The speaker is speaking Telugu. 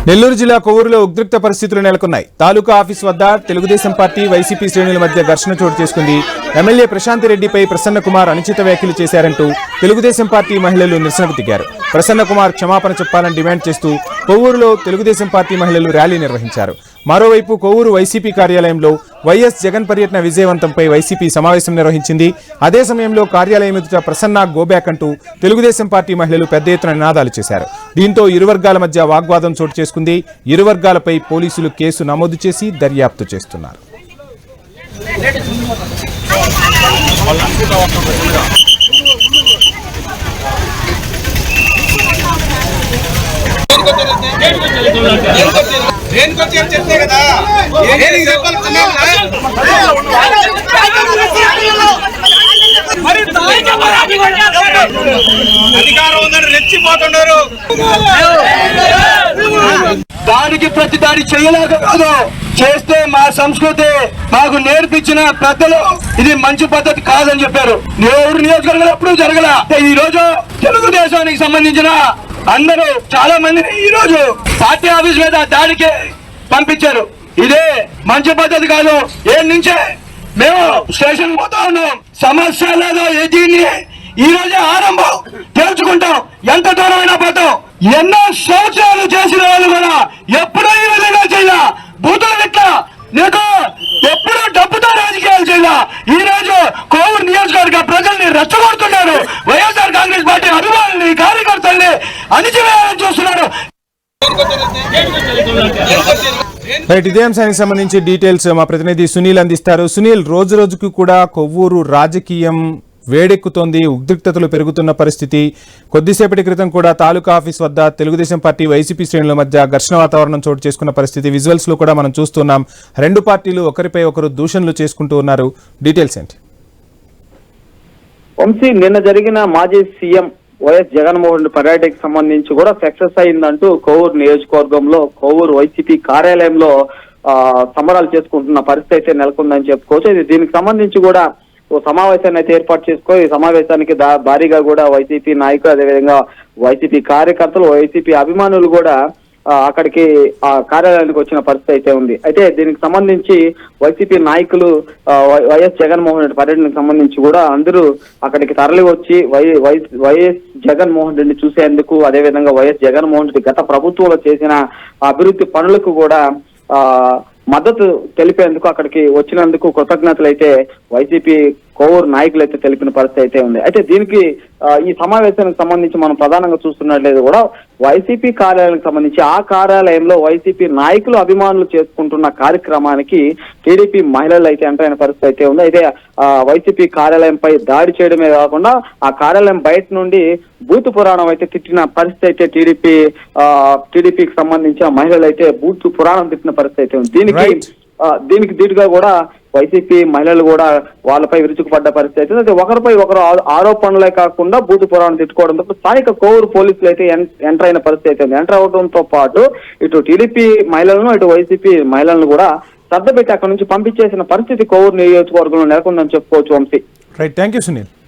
నెల్లూరు జిల్లా కొవ్వూరులో ఉద్రిక్త పరిస్థితులు నెలకొన్నాయి. తాలూకా ఆఫీస్ వద్ద తెలుగుదేశం పార్టీ వైసీపీ శ్రేణుల మధ్య ఘర్షణ చోటు చేసుకుంది. ఎమ్మెల్యే ప్రశాంత్ రెడ్డిపై ప్రసన్న కుమార్ అనుచిత వ్యాఖ్యలు చేశారంటూ తెలుగుదేశం పార్టీ మహిళలు నిరసనకు దిగారు. ప్రసన్న కుమార్ క్షమాపణ చెప్పాలని డిమాండ్ చేస్తూ కొవ్వూరులో తెలుగుదేశం పార్టీ మహిళలు ర్యాలీ నిర్వహించారు. మరోవైపు కొవ్వూరు వైసీపీ కార్యాలయంలో వైఎస్ జగన్ పర్యటన విజయవంతంపై వైసీపీ సమావేశం నిర్వహించింది. అదే సమయంలో కార్యాలయం ఎదుట ప్రసన్న గోబ్యాక్ అంటూ తెలుగుదేశం పార్టీ మహిళలు పెద్ద ఎత్తున నినాదాలు చేశారు. దీంతో ఇరు వర్గాల మధ్య వాగ్వాదం చోటు చేసుకుంది. ఇరు వర్గాలపై పోలీసులు కేసు నమోదు చేసి దర్యాప్తు చేస్తున్నారు. అధికారం ఉందని రెచ్చిపోతున్నారు. దానికి ప్రతి దాడి చేయలేక కాదు, చేస్తే మా సంస్కృతి మాకు నేర్పించిన పెద్దలు ఇది మంచి పద్ధతి కాదని చెప్పారు. ఎవరు నియోజకవర్గంలో ఎప్పుడూ జరగల. ఈ రోజు తెలుగుదేశానికి సంబంధించిన అందరూ చాలా మందిని ఈ రోజు పార్టీ ఆఫీస్ మీద దాడికి పంపించారు. ఇదే మంచి పద్ధతి కాదు. ఏం నుంచే మేము స్టేషన్ పోతా ఉన్నాం. సమస్య లేదో దీన్ని ఈ రోజే ఆరంభం తెలుసుకుంటాం. ఎంత దూరమైనా పోతాం. ఎన్నో సంవత్సరాలు చేసిన వాళ్ళు కూడా ఎప్పుడూ ఈ విధంగా చేయాల బూతులు ఇట్లా నీకు ఎప్పుడూ డబ్బుతో రాజకీయాలు చేయాల. ఈ రోజు కోవూరు నియోజకవర్గ ప్రజల్ని రెచ్చగొడుతున్నారు. వైఎస్ఆర్ కాంగ్రెస్ పార్టీ అభిమానుల్ని కార్యకర్తల్ని అణిచివేయాలని చూస్తున్నారు. ఇదే అంశానికి సంబంధించి డీటెయిల్స్ మా ప్రతినిధి సునీల్ అందిస్తారు. సునీల్, రోజు రోజుకు కూడా కొవ్వూరు రాజకీయం వేడెక్కుతోంది, ఉద్రిక్తతలు పెరుగుతున్న పరిస్థితి. కొద్దిసేపటి క్రితం కూడా తాలూకా ఆఫీస్ వద్ద తెలుగుదేశం పార్టీ వైసీపీ శ్రేణుల మధ్య ఘర్షణ వాతావరణం చోటు చేసుకున్న పరిస్థితి విజువల్స్ లో కూడా మనం చూస్తున్నాం. రెండు పార్టీలు ఒకరిపై ఒకరు దూషణలు చేసుకుంటూ ఉన్నారు. డీటెయిల్స్ ఏంటి? వంశీ, నిన్న జరిగిన మాజీ సీఎం వైఎస్ జగన్మోహన్ రెడ్డి పర్యటనకు సంబంధించి కూడా సక్సెస్ అయిందంటూ కొవ్వూరు నియోజకవర్గంలో కొవ్వూరు వైసీపీ కార్యాలయంలో సంబరాలు చేసుకుంటున్న పరిస్థితి అయితే నెలకొందని చెప్పుకోవచ్చు. దీనికి సంబంధించి కూడా ఓ సమావేశాన్ని అయితే ఏర్పాటు చేసుకో ఈ సమావేశానికి భారీగా కూడా వైసీపీ నాయకులు, అదేవిధంగా వైసీపీ కార్యకర్తలు, వైసీపీ అభిమానులు కూడా అక్కడికి ఆ కార్యాలయానికి వచ్చిన పరిస్థితి అయితే ఉంది. అయితే దీనికి సంబంధించి వైసీపీ నాయకులు వైఎస్ జగన్మోహన్ రెడ్డి పర్యటనకు సంబంధించి కూడా అందరూ అక్కడికి తరలి వచ్చి వైఎస్ జగన్మోహన్ రెడ్డిని చూసేందుకు, అదేవిధంగా వైఎస్ జగన్మోహన్ రెడ్డి గత ప్రభుత్వంలో చేసిన అభివృద్ధి పనులకు కూడా మద్దతు తెలిపేందుకు అక్కడికి వచ్చినందుకు కృతజ్ఞతలు అయితే వైసీపీ కొవ్వూరు నాయకులు అయితే తెలిపిన పరిస్థితి అయితే ఉంది. అయితే దీనికి ఈ సమావేశానికి సంబంధించి మనం ప్రధానంగా చూస్తున్నట్లయితే కూడా వైసీపీ కార్యాలయానికి సంబంధించి ఆ కార్యాలయంలో వైసీపీ నాయకులు అభిమానులు చేసుకుంటున్న కార్యక్రమానికి టీడీపీ మహిళలు అయితే ఎంటర్ పరిస్థితి అయితే ఉంది. అయితే వైసీపీ కార్యాలయంపై దాడి చేయడమే కాకుండా ఆ కార్యాలయం బయట నుండి బూతు పురాణం అయితే తిట్టిన పరిస్థితి అయితే టీడీపీకి సంబంధించిన మహిళలు అయితే బూతు పురాణం తిట్టిన పరిస్థితి అయితే ఉంది. దీనికి దీటుగా కూడా వైసీపీ మహిళలు కూడా వాళ్ళపై విరుచుకుపడ్డ పరిస్థితి అయితే. అయితే ఒకరిపై ఒకరు ఆరోపణలే కాకుండా బూతు పురాణం తిట్టుకోవడంతో స్థానిక కొవ్వూరు పోలీసులు అయితే ఎంటర్ అయిన పరిస్థితి అయితే ఉంది. ఎంటర్ అవడంతో పాటు ఇటు టీడీపీ మహిళలను, ఇటు వైసీపీ మహిళలను కూడా సర్దపెట్టి అక్కడ నుంచి పంపించేసిన పరిస్థితి కొవ్వూరు నియోజకవర్గంలో నెలకొందని చెప్పుకోవచ్చు. Vamsi, right, thank you Sunil.